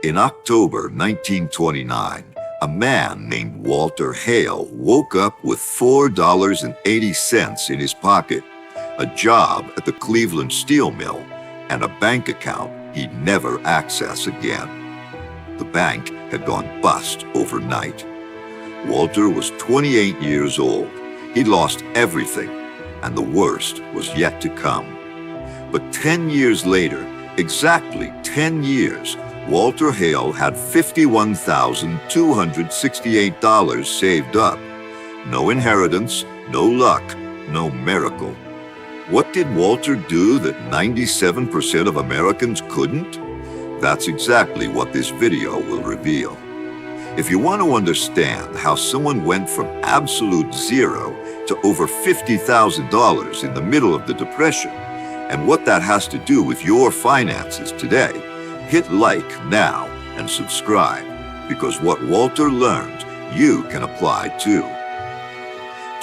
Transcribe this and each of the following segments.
In October 1929, a man named Walter Hale woke up with $4.80 in his pocket, a job at the Cleveland Steel Mill, and a bank account he'd never access again. The bank had gone bust overnight. Walter was 28 years old. He'd lost everything, and the worst was yet to come. But 10 years later, exactly 10 years, Walter Hale had $51,268 saved up. No inheritance, no luck, no miracle. What did Walter do that 97% of Americans couldn't? That's exactly what this video will reveal. If you want to understand how someone went from absolute zero to over $50,000 in the middle of the Depression, and what that has to do with your finances today, hit like now and subscribe, because what Walter learned, you can apply too.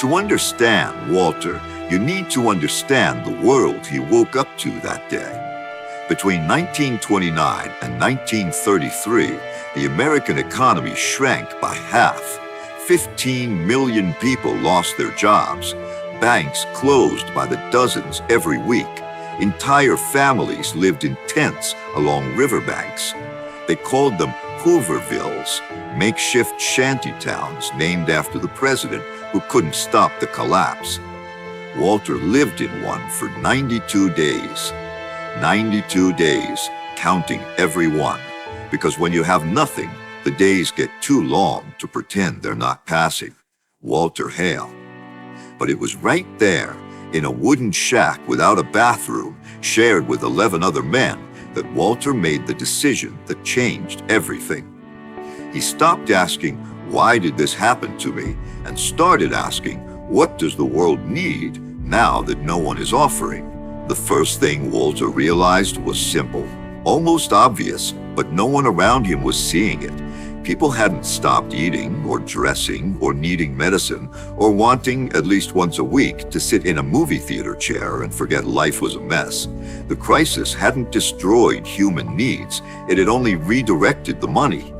To understand Walter, you need to understand the world he woke up to that day. Between 1929 and 1933, the American economy shrank by half. 15 million people lost their jobs. Banks closed by the dozens every week. Entire families lived in tents along riverbanks. They called them Hoovervilles, makeshift shanty towns named after the president who couldn't stop the collapse. Walter lived in one for 92 days. 92 days, counting every one. Because when you have nothing, the days get too long to pretend they're not passing. Walter Hale. But it was right there, in a wooden shack without a bathroom, shared with 11 other men, that Walter made the decision that changed everything. He stopped asking, "Why did this happen to me?" and started asking, "What does the world need now that no one is offering?" The first thing Walter realized was simple, almost obvious, but no one around him was seeing it. People hadn't stopped eating or dressing or needing medicine or wanting at least once a week to sit in a movie theater chair and forget life was a mess. The crisis hadn't destroyed human needs, it had only redirected the money.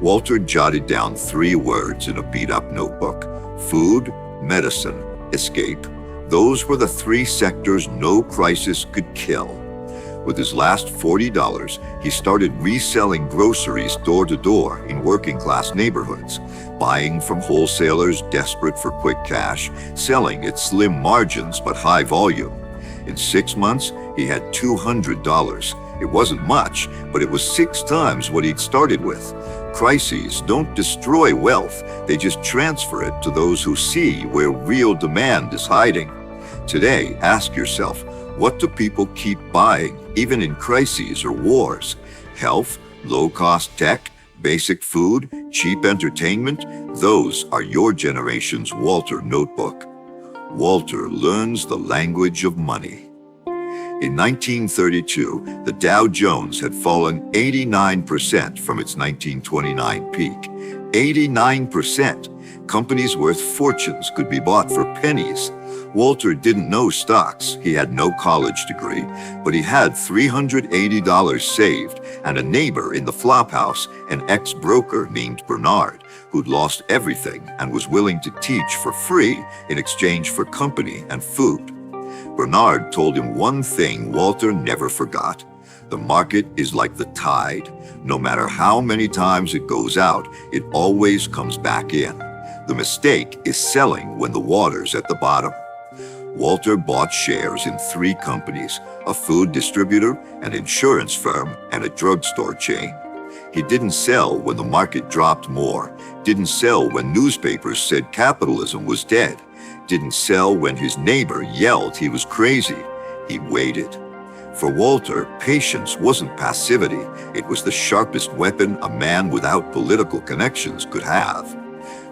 Walter jotted down 3 words in a beat-up notebook: food, medicine, escape. Those were the 3 sectors no crisis could kill. With his last $40, he started reselling groceries door to door in working-class neighborhoods, buying from wholesalers desperate for quick cash, selling at slim margins but high volume. In 6 months, he had $200. It wasn't much, but it was 6 times what he'd started with. Crises don't destroy wealth, they just transfer it to those who see where real demand is hiding. Today, ask yourself, what do people keep buying, even in crises or wars? Health, low-cost tech, basic food, cheap entertainment? Those are your generation's Walter notebook. Walter learns the language of money. In 1932, the Dow Jones had fallen 89% from its 1929 peak. 89%! Companies worth fortunes could be bought for pennies. Walter didn't know stocks, he had no college degree, but he had $380 saved and a neighbor in the Flophouse, an ex-broker named Bernard, who'd lost everything and was willing to teach for free in exchange for company and food. Bernard told him one thing Walter never forgot: the market is like the tide. No matter how many times it goes out, it always comes back in. The mistake is selling when the water's at the bottom. Walter bought shares in 3 companies, a food distributor, an insurance firm, and a drugstore chain. He didn't sell when the market dropped more, didn't sell when newspapers said capitalism was dead, didn't sell when his neighbor yelled he was crazy. He waited. For Walter, patience wasn't passivity, it was the sharpest weapon a man without political connections could have.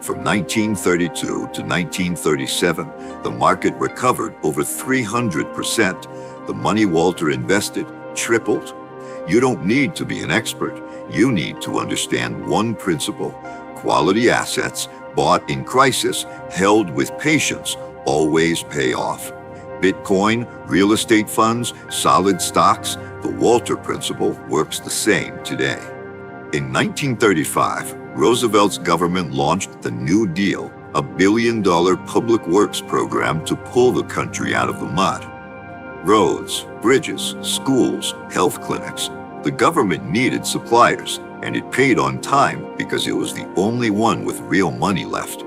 From 1932 to 1937, the market recovered over 300%. The money Walter invested tripled. You don't need to be an expert. You need to understand one principle: quality assets bought in crisis, held with patience, always pay off. Bitcoin, real estate funds, solid stocks, the Walter principle works the same today. In 1935, Roosevelt's government launched the New Deal, a billion-dollar public works program to pull the country out of the mud. Roads, bridges, schools, health clinics. The government needed suppliers, and it paid on time because it was the only one with real money left.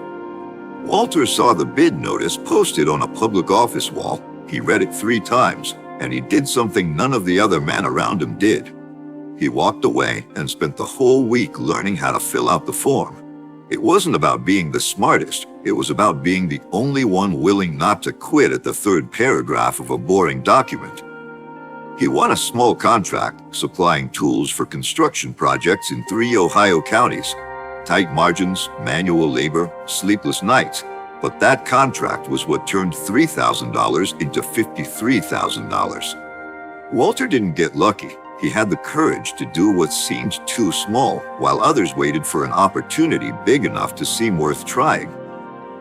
Walter saw the bid notice posted on a public office wall. He read it 3 times, and he did something none of the other men around him did. He walked away and spent the whole week learning how to fill out the form. It wasn't about being the smartest, it was about being the only one willing not to quit at the 3rd paragraph of a boring document. He won a small contract supplying tools for construction projects in 3 Ohio counties. Tight margins, manual labor, sleepless nights. But that contract was what turned $3,000 into $53,000. Walter didn't get lucky. He had the courage to do what seemed too small, while others waited for an opportunity big enough to seem worth trying.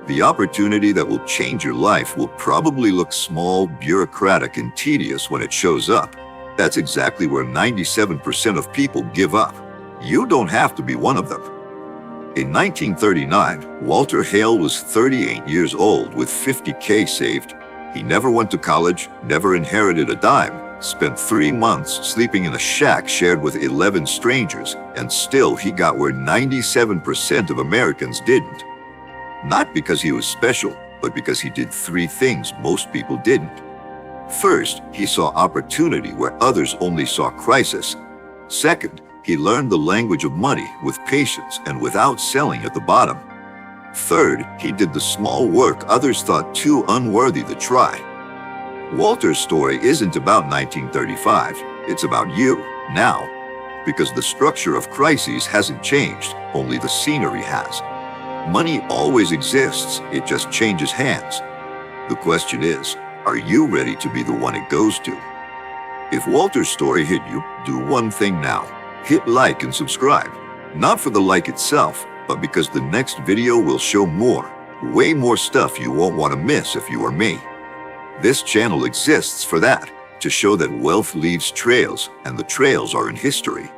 The opportunity that will change your life will probably look small, bureaucratic, and tedious when it shows up. That's exactly where 97% of people give up. You don't have to be one of them. In 1939, Walter Hale was 38 years old with $50K saved. He never went to college, never inherited a dime, spent 3 months sleeping in a shack shared with 11 strangers, and still he got where 97% of Americans didn't. Not because he was special, but because he did 3 things most people didn't. First, he saw opportunity where others only saw crisis. Second, he learned the language of money with patience and without selling at the bottom. Third, he did the small work others thought too unworthy to try. Walter's story isn't about 1935, it's about you, now. Because the structure of crises hasn't changed, only the scenery has. Money always exists, it just changes hands. The question is, are you ready to be the one it goes to? If Walter's story hit you, do one thing now. Hit like and subscribe. Not for the like itself, but because the next video will show more, way more stuff you won't want to miss if you are me. This channel exists for that, to show that wealth leaves trails, and the trails are in history.